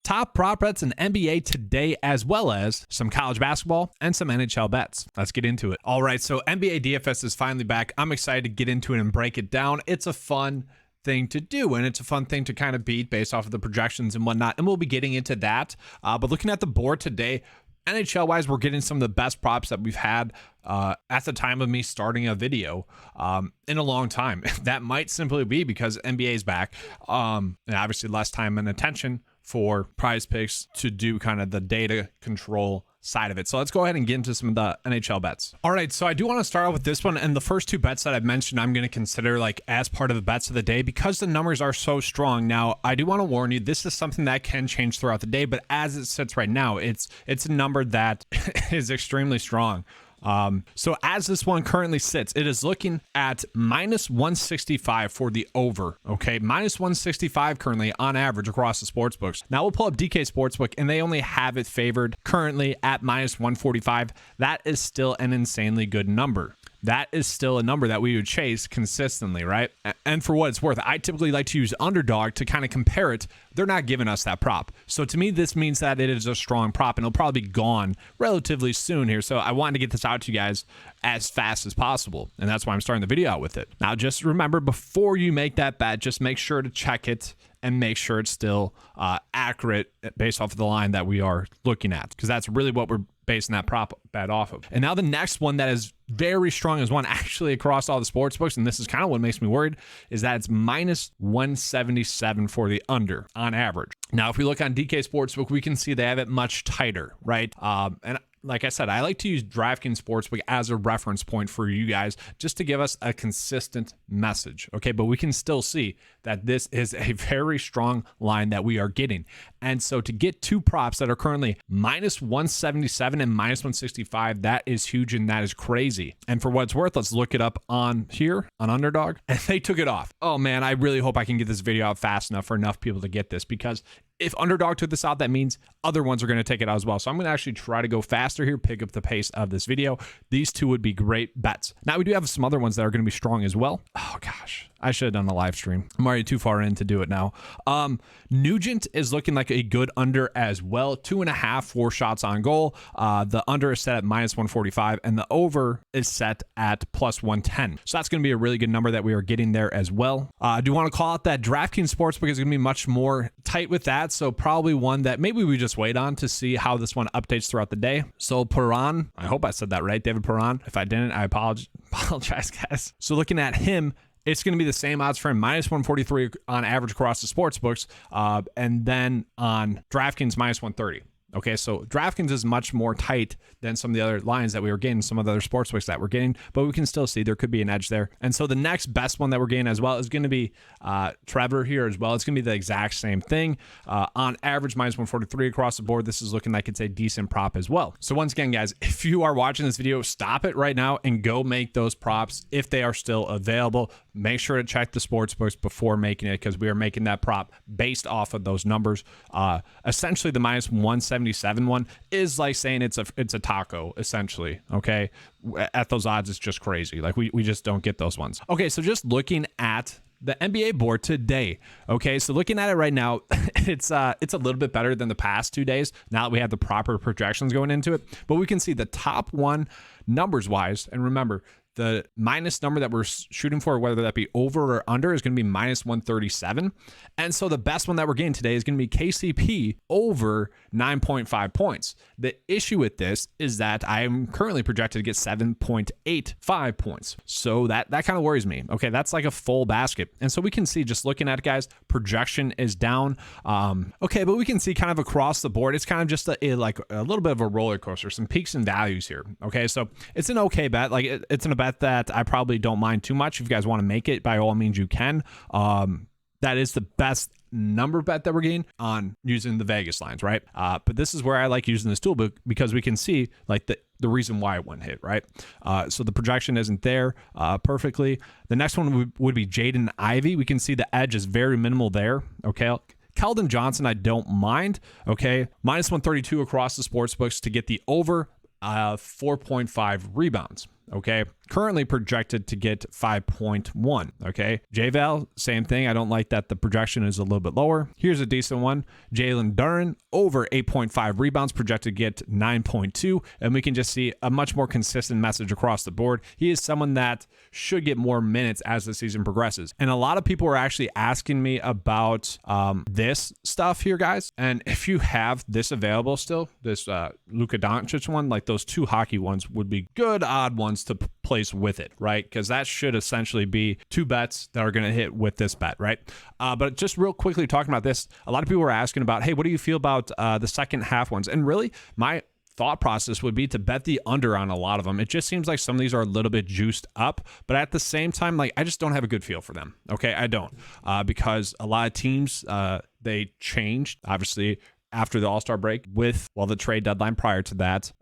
top prop bets in NBA today, as well as some college basketball and some NHL bets. Let's get into it. All right, so NBA DFS is finally back. I'm excited to get into it and break it down. It's a fun thing to do, and it's a fun thing to kind of beat based off of the projections and whatnot, and we'll be getting into that. But looking at the board today, NHL-wise, we're getting some of the best props that we've had at the time of me starting a video in a long time. That might simply be because NBA is back, and obviously less time and attention for PrizePicks to do kind of the data control side of it. So let's go ahead and get into some of the NHL bets. All right, so I do want to start out with this one, and the first two bets that I've mentioned I'm going to consider like as part of the bets of the day because the numbers are so strong. Now, I do want to warn you, this is something that can change throughout the day, but as it sits right now, it's a number that is extremely strong. So as this one currently sits, it is looking at minus 165 for the over. Okay, minus 165 currently on average across the sports books. Now we'll pull up DK Sportsbook, and they only have it favored currently at minus 145. That is still an insanely good number. That is still a number that we would chase consistently, right? And for what it's worth, I typically like to use Underdog to kind of compare it. They're not giving us that prop. So to me, this means that it is a strong prop, and it'll probably be gone relatively soon here. So I wanted to get this out to you guys as fast as possible, and that's why I'm starting the video out with it. Now, just remember, before you make that bet, just make sure to check it and make sure it's still accurate based off of the line that we are looking at, because that's really what we're basing that prop bet off of. And now the next one that is very strong as one actually across all the sports books, and this is kind of what makes me worried, is that it's minus 177 for the under on average. Now, if we look on DK Sportsbook, we can see they have it much tighter, right? And like I said, I like to use DraftKings Sportsbook as a reference point for you guys just to give us a consistent message, okay? But we can still see that this is a very strong line that we are getting. And so to get two props that are currently minus 177 and minus 165, that is huge and that is crazy. And for what it's worth, let's look it up on here on Underdog, and they took it off. Oh man, I really hope I can get this video out fast enough for enough people to get this, because if Underdog took this out, that means other ones are going to take it out as well. So I'm going to actually try to go faster here, pick up the pace of this video. These two would be great bets. Now, we do have some other ones that are going to be strong as well. Oh, gosh. I should have done a live stream. I'm already too far in to do it now. Nugent is looking like a good under as well. 2.5 for shots on goal. The under is set at minus 145, and the over is set at plus 110. So that's going to be a really good number that we are getting there as well. I do want to call out that DraftKings Sportsbook is going to be much more tight with that. So probably one that maybe we just wait on to see how this one updates throughout the day. So Perron, I hope I said that right, David Perron. If I didn't, I apologize, guys. So looking at him, it's going to be the same odds for him, minus 143 on average across the sports books, and then on DraftKings, minus 130. Okay, so DraftKings is much more tight than some of the other lines that we were getting, some of the other sports books that we're getting, but we can still see there could be an edge there. And so the next best one that we're getting as well is going to be Trevor here as well. It's going to be the exact same thing. On average, minus 143 across the board. This is looking like it's a decent prop as well. So once again, guys, if you are watching this video, stop it right now and go make those props if they are still available. Make sure to check the sports books before making it, because we are making that prop based off of those numbers. Essentially, the minus 177 one is like saying it's a taco, essentially. Okay, at those odds, it's just crazy. Like we just don't get those ones. Okay, so just looking at the NBA board today. Okay, so looking at it right now, it's a little bit better than the past 2 days. Now that we have the proper projections going into it, but we can see the top one numbers wise, and remember, the minus number that we're shooting for, whether that be over or under, is going to be minus 137. And so the best one that we're getting today is going to be KCP over 9.5 points. The issue with this is that I am currently projected to get 7.85 points. So that kind of worries me. Okay, that's like a full basket. And so we can see, just looking at it, guys, projection is down. Okay, but we can see kind of across the board, it's kind of just like a little bit of a roller coaster, some peaks and values here. Okay, so it's an okay bet. Like it's in a bet that I probably don't mind too much. If you guys want to make it, by all means you can. That is the best number bet that we're getting on using the Vegas lines, right? But this is where I like using this tool because we can see like the reason why it wouldn't hit, right? So the projection isn't there perfectly. The next one would be Jaden Ivey. We can see the edge is very minimal there. Okay. Keldon Johnson, I don't mind. Okay. Minus 132 across the sports books to get the over 4.5 rebounds. okay, currently projected to get 5.1, okay? J-Val, same thing. I don't like that the projection is a little bit lower. Here's a decent one. Jalen Duren, over 8.5 rebounds, projected to get 9.2, and we can just see a much more consistent message across the board. He is someone that should get more minutes as the season progresses. And a lot of people are actually asking me about this stuff here, guys. And if you have this available still, this Luka Doncic one, like those two hockey ones would be good odd ones to place with it, right? Because that should essentially be two bets that are going to hit with this bet, right? But just real quickly talking about this, a lot of people were asking about, hey, what do you feel about the second half ones? And really, my thought process would be to bet the under on a lot of them. It just seems like some of these are a little bit juiced up, but at the same time, like I just don't have a good feel for them. Okay, I don't, because a lot of teams they changed obviously after the All-Star break with the trade deadline prior to that.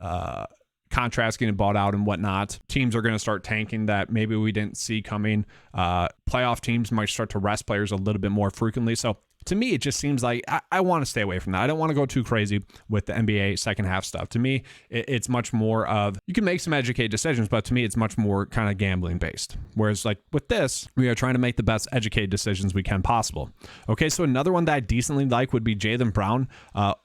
Contracts getting bought out and whatnot. Teams are going to start tanking that maybe we didn't see coming. Playoff teams might start to rest players a little bit more frequently. So to me, it just seems like I want to stay away from that. I don't want to go too crazy with the NBA second half stuff. To me, it's much more of, you can make some educated decisions, but to me, it's much more kind of gambling based. Whereas like with this, we are trying to make the best educated decisions we can possible. Okay, so another one that I decently like would be Jaylen Brown,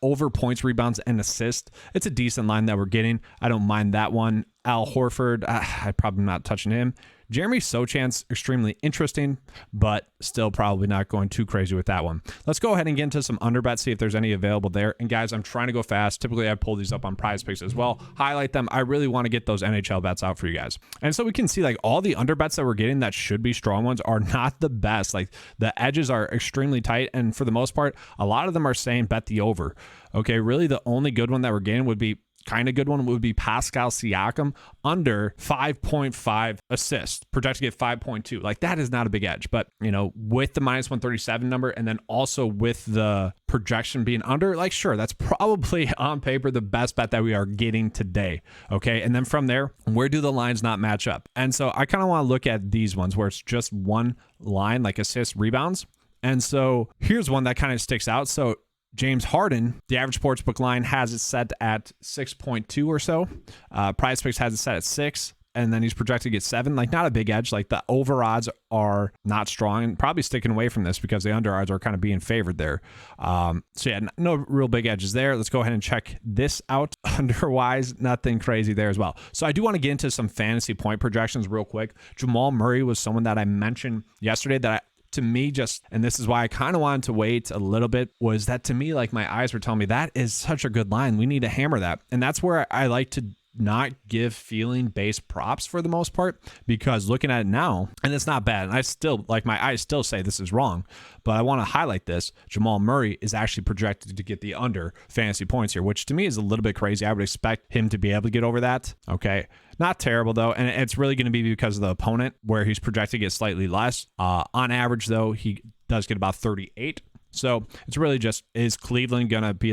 over points, rebounds, and assists. It's a decent line that we're getting. I don't mind that one. Al Horford, I'm probably not touching him. Jeremy Sochan's extremely interesting, but still probably not going too crazy with that one. Let's go ahead and get into some under bets, see if there's any available there. And guys, I'm trying to go fast. Typically, I pull these up on PrizePicks as well, highlight them. I really want to get those NHL bets out for you guys. And so we can see like all the under bets that we're getting that should be strong ones are not the best. Like the edges are extremely tight. And for the most part, a lot of them are saying bet the over. Okay, really the only good one that we're getting would be Pascal Siakam under 5.5 assists, projected to get 5.2. Like that is not a big edge, but you know, with the minus 137 number and then also with the projection being under, like sure, that's probably on paper the best bet that we are getting today. Okay, and then from there, where do the lines not match up? And so I kind of want to look at these ones where it's just one line, like assists, rebounds. And so here's one that kind of sticks out. So James Harden, the average sportsbook line has it set at 6.2 or so. PrizePicks has it set at 6, and then he's projected to get 7. Like not a big edge. Like the over odds are not strong, and probably sticking away from this because the under odds are kind of being favored there. So yeah, no real big edges there. Let's go ahead and check this out. Underwise, nothing crazy there as well. So I do want to get into some fantasy point projections real quick. Jamal Murray was someone that I mentioned yesterday that to me, and this is why I kind of wanted to wait a little bit, was that to me, like my eyes were telling me that is such a good line. We need to hammer that. And that's where I like to not give feeling-based props for the most part, because looking at it now, and it's not bad, and I still, like my eyes still say this is wrong, but I want to highlight this. Jamal Murray is actually projected to get the under fantasy points here, which to me is a little bit crazy. I would expect him to be able to get over that. Okay. Not terrible, though, and it's really going to be because of the opponent, where he's projected to get slightly less. On average, though, he does get about 38. So it's really just, is Cleveland going to be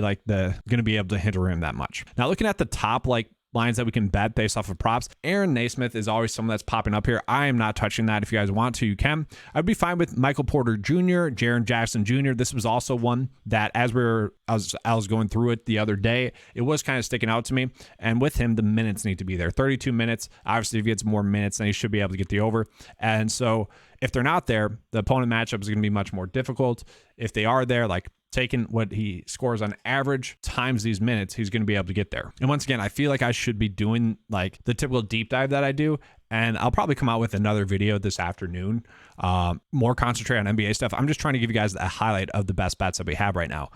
able to hinder him that much? Now, looking at the top, like lines that we can bet based off of props, Aaron Naismith is always someone that's popping up here. I am not touching that. If you guys want to, you can. I'd be fine with Michael Porter Jr., Jaren Jackson Jr. This was also one that I was going through it the other day, it was kind of sticking out to me. And with him, the minutes need to be there. 32 minutes. Obviously, if he gets more minutes, then he should be able to get the over. And so if they're not there, the opponent matchup is going to be much more difficult. If they are there, like taking what he scores on average times these minutes, he's going to be able to get there. And once again, I feel like I should be doing like the typical deep dive that I do. And I'll probably come out with another video this afternoon, more concentrate on NBA stuff. I'm just trying to give you guys a highlight of the best bets that we have right now.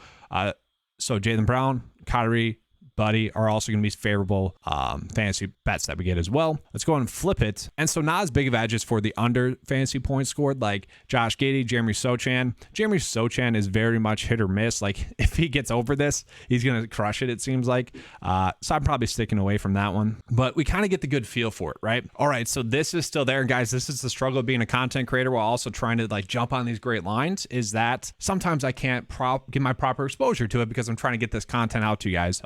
So Jaylen Brown, Kyrie, Buddy are also going to be favorable fantasy bets that we get as well. Let's go and flip it. And so not as big of edges for the under fantasy points scored, like Josh Giddey, Jeremy Sochan. Jeremy Sochan is very much hit or miss. Like if he gets over this, he's going to crush it, it seems like. So I'm probably sticking away from that one. But we kind of get the good feel for it, right? All right, so this is still there. And guys, this is the struggle of being a content creator while also trying to like jump on these great lines, is that sometimes I can't get my proper exposure to it because I'm trying to get this content out to you guys.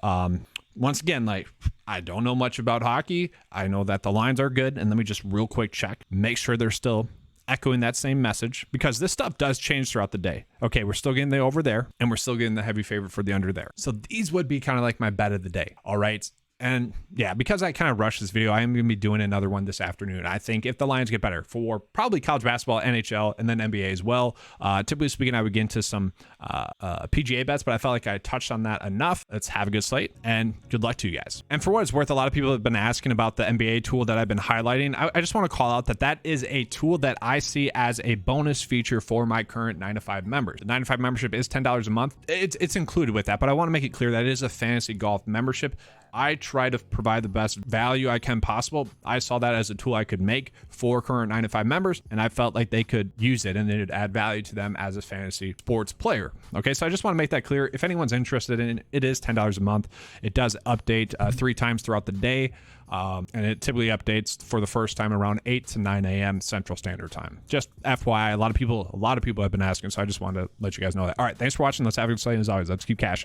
Once again, like I don't know much about hockey. I know that the lines are good. And let me just real quick check, make sure they're still echoing that same message, because this stuff does change throughout the day. Okay, we're still getting the over there, and we're still getting the heavy favorite for the under there. So these would be kind of like my bet of the day. All right. And yeah, because I kind of rushed this video, I am going to be doing another one this afternoon. I think if the lines get better for probably college basketball, NHL, and then NBA as well. Typically speaking, I would get into some PGA bets, but I felt like I touched on that enough. Let's have a good slate and good luck to you guys. And for what it's worth, a lot of people have been asking about the NBA tool that I've been highlighting. I just want to call out that is a tool that I see as a bonus feature for my current 9-to-5 members. The 9-to-5 membership is $10 a month. It's included with that, but I want to make it clear that it is a fantasy golf membership. I try to provide the best value I can possible. I saw that as a tool I could make for current 9-to-5 members, and I felt like they could use it and it would add value to them as a fantasy sports player. Okay, so I just want to make that clear. If anyone's interested in it, it is $10 a month. It does update 3 times throughout the day, and it typically updates for the first time around 8 to 9 a.m. Central Standard Time. Just FYI, a lot of people have been asking, so I just wanted to let you guys know that. All right, thanks for watching. Let's have a good slate, as always. Let's keep cashing.